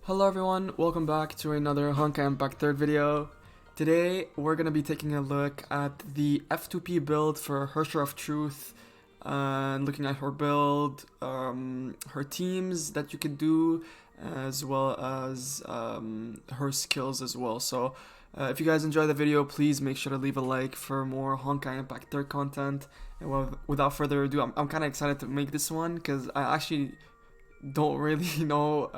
Hello everyone, welcome back to another Honkai Impact 3rd video. Today we're going to be taking a look at the F2P build for HoTr F2P and looking at her build, her teams that you could do, as well as her skills as well. So if you guys enjoy the video, please make sure to leave a like for more Honkai Impact 3rd content. And without further ado, I'm kind of excited to make this one because I actually don't really know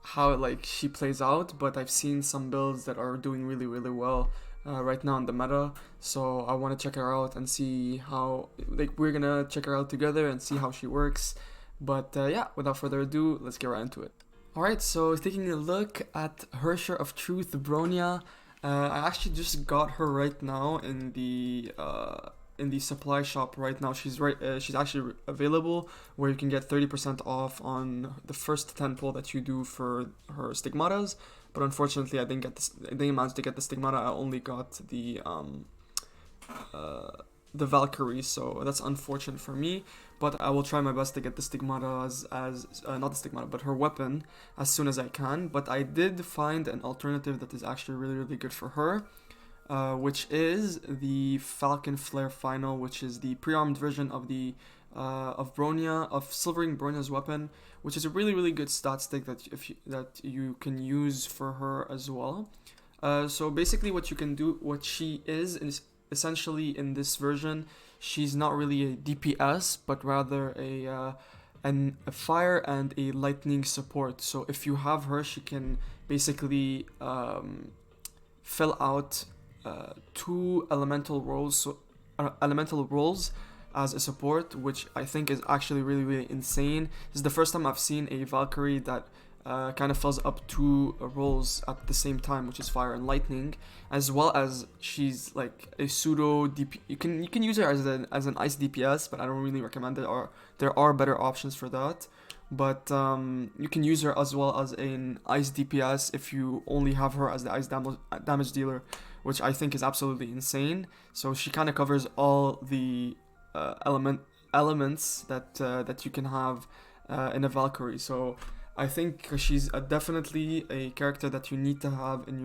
how she plays out, but I've seen some builds that are doing really well right now in the meta, so I want to check her out and see how, we're gonna check her out together and see how she works. But yeah, without further ado, let's get right into it. Alright, so taking a look at HoTr F2P Bronya, I actually just got her right now in the supply shop right now. She's actually available where you can get 30% off on the first 10 pull that you do for her stigmatas. But unfortunately, I didn't manage to get the stigmata. I only got the Valkyrie, so that's unfortunate for me. But I will try my best to get the stigmata not the stigmata, but her weapon as soon as I can. But I did find an alternative that is actually really good for her. Which is the Falcon Flare Final, which is the pre-armed version of the of Silvering Bronya's weapon, which is a really good stat stick that you can use for her as well. So basically, what she is essentially in this version, she's not really a DPS, but rather a fire and a lightning support. So if you have her, she can basically fill out two elemental roles as a support, which I think is actually really insane. This is the first time I've seen a Valkyrie that kind of fills up two roles at the same time, which is fire and lightning, as well as she's like a pseudo DP. You can use her as an ice DPS, but I don't really recommend it. Or there are better options for that. But you can use her as well as an ice DPS if you only have her as the ice damage dealer, which I think is absolutely insane. So she kind of covers all the elements that you can have in a Valkyrie. So I think she's definitely a character that you need to have in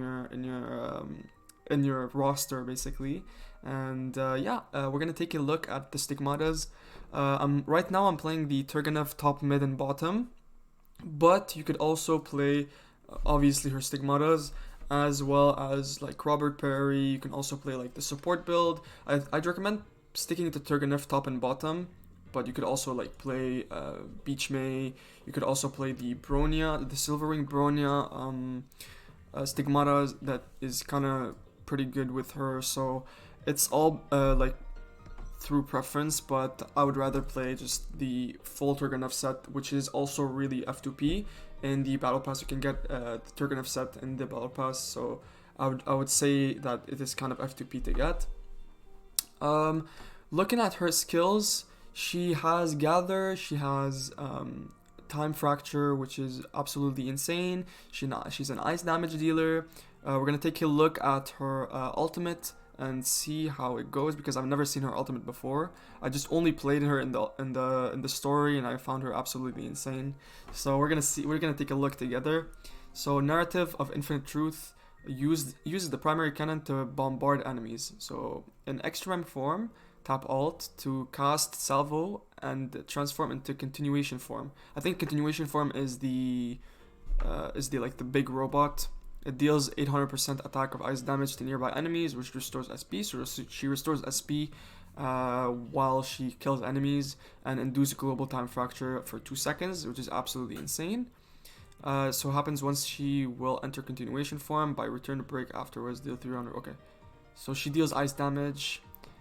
your roster basically. And yeah, we're gonna take a look at the stigmatas. Right now I'm playing the Turgenev top, mid, and bottom, but you could also play obviously her stigmatas as well as like Robert Perry. You can also play like the support build. I'd recommend sticking to Turgenev top and bottom, but you could also like play Beach May. You could also play the Bronya, the Silvering Bronya stigmatas that is kind of pretty good with her. So it's all like through preference, but I would rather play just the full Turgenev set, which is also really F2P. In the battle pass, you can get the Turgenev set in the battle pass, so I would say that it is kind of F2P to get. Looking at her skills, she has Gather, she has Time Fracture, which is absolutely insane. She's an ice damage dealer. We're gonna take a look at her ultimate and see how it goes, because I've never seen her ultimate before. I just only played her in the story, and I found her absolutely insane. So we're gonna take a look together. So Narrative of Infinite Truth uses the primary cannon to bombard enemies. So in extreme form, tap Alt to cast Salvo and transform into Continuation form. I think Continuation form is the big robot. It deals 800% attack of ice damage to nearby enemies, which restores SP. So she restores SP while she kills enemies, and induce global time fracture for 2 seconds, which is absolutely insane. So happens once she will enter continuation form. By return to break afterwards, deal 300. Okay, so she deals ice damage,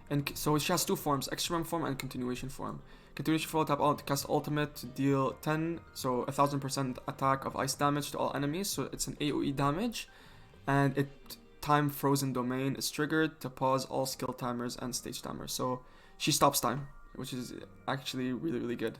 and so she has two forms: extreme form and continuation form. Continuation form, tap alt, cast ultimate to deal 10, so 1000% attack of ice damage to all enemies. So it's an AoE damage, and time frozen domain is triggered to pause all skill timers and stage timers. So she stops time, which is actually really good.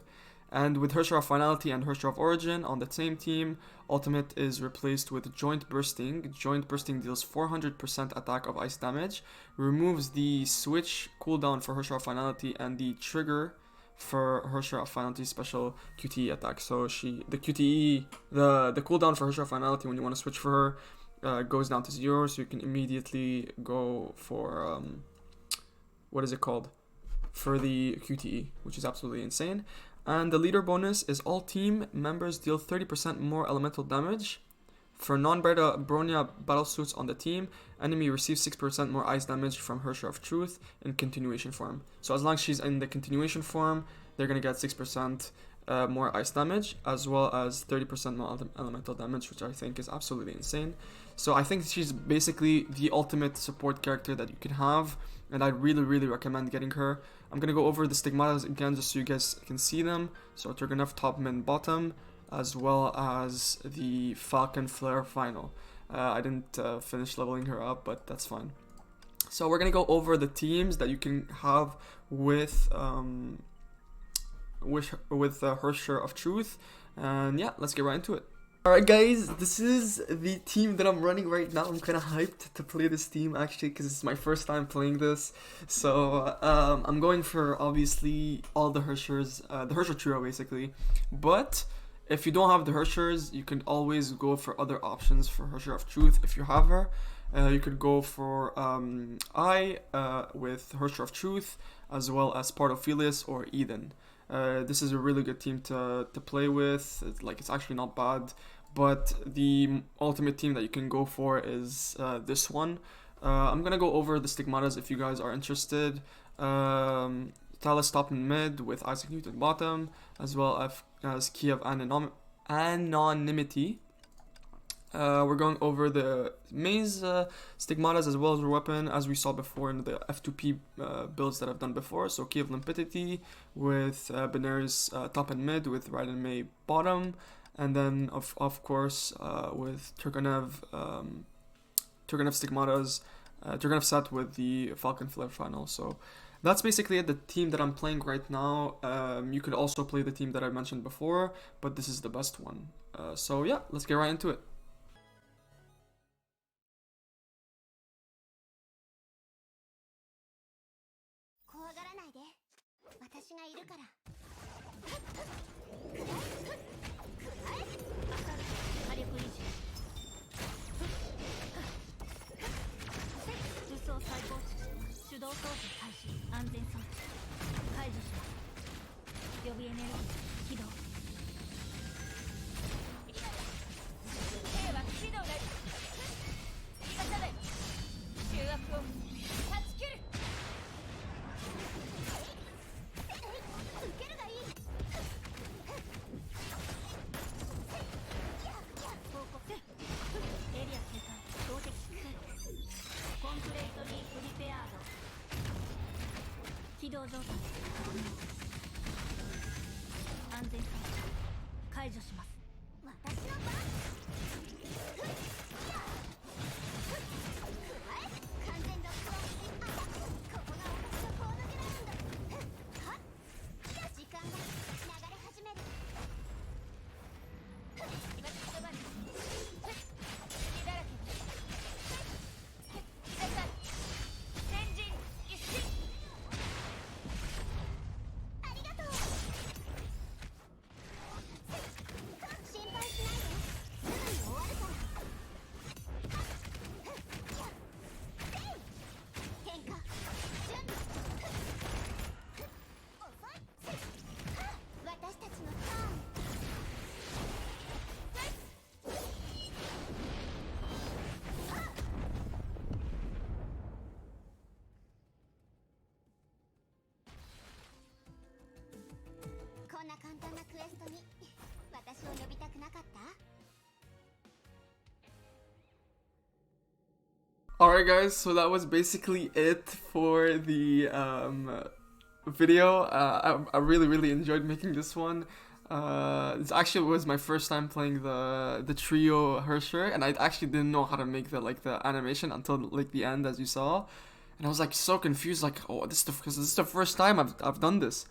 And with HoTr Finality and HoTr Origin on the same team, ultimate is replaced with Joint Bursting. Joint Bursting deals 400% attack of ice damage, removes the switch cooldown for HoTr Finality and the trigger for HoTr F2P special QTE attack. So the QTE, the cooldown for HoTr F2P when you want to switch for her goes down to 0, so you can immediately go for what is it called? For the QTE, which is absolutely insane. And the leader bonus is all team members deal 30% more elemental damage. For non-Beta Bronya battlesuits on the team, enemy receives 6% more ice damage from HoTr of Truth in continuation form. So as long as she's in the continuation form, they're going to get 6% more ice damage, as well as 30% more elemental damage, which I think is absolutely insane. So I think she's basically the ultimate support character that you can have, and I really recommend getting her. I'm going to go over the stigmatas again just so you guys can see them. So Turgenev top, mid, bottom, as well as the Falcon Flare final. I didn't finish leveling her up, but that's fine. So we're gonna go over the teams that you can have with HoTr of Truth, and yeah, let's get right into it. Alright guys, this is the team that I'm running right now. I'm kind of hyped to play this team actually because it's my first time playing this. So I'm going for obviously all the HoTrs, the HoTr trio basically, but if you don't have the HoTrs, you can always go for other options for HoTr of Truth if you have her. You could go for with HoTr of Truth, as well as Pardophilus or Eden. This is a really good team to play with. It's actually not bad, but the ultimate team that you can go for is this one. I'm gonna go over the stigmatas if you guys are interested. Talus top and mid with Isaac Newton bottom, as well as Key of Anonymity. We're going over the maze stigmatas as well as her weapon, as we saw before in the F2P builds that I've done before. So Key of Limpidity with Benares top and mid with Raiden May bottom, and then of course with Turgenev stigmatas, Turgenev set with the Falcon Flare final. So that's basically it, the team that I'm playing right now. You could also play the team that I mentioned before, but this is the best one. So yeah, let's get right into it. Alright guys, so that was basically it for the video. I really enjoyed making this one. This actually was my first time playing the trio HoTr, and I actually didn't know how to make the animation until the end, as you saw. And I was so confused, oh, because this is the first time I've done this.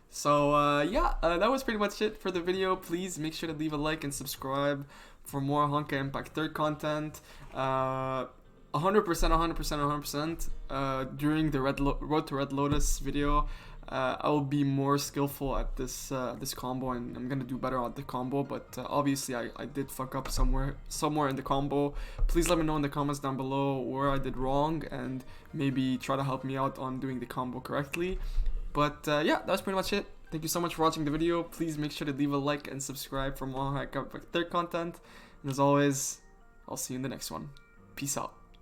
So yeah, that was pretty much it for the video. Please make sure to leave a like and subscribe for more Honkai Impact 3rd content. 100% during the Road to Red Lotus video. I will be more skillful at this combo, and I'm gonna do better at the combo. But obviously, I did fuck up somewhere in the combo. Please let me know in the comments down below where I did wrong, and maybe try to help me out on doing the combo correctly. But yeah, that's pretty much it. Thank you so much for watching the video. Please make sure to leave a like and subscribe for more Honkai content. And as always, I'll see you in the next one. Peace out.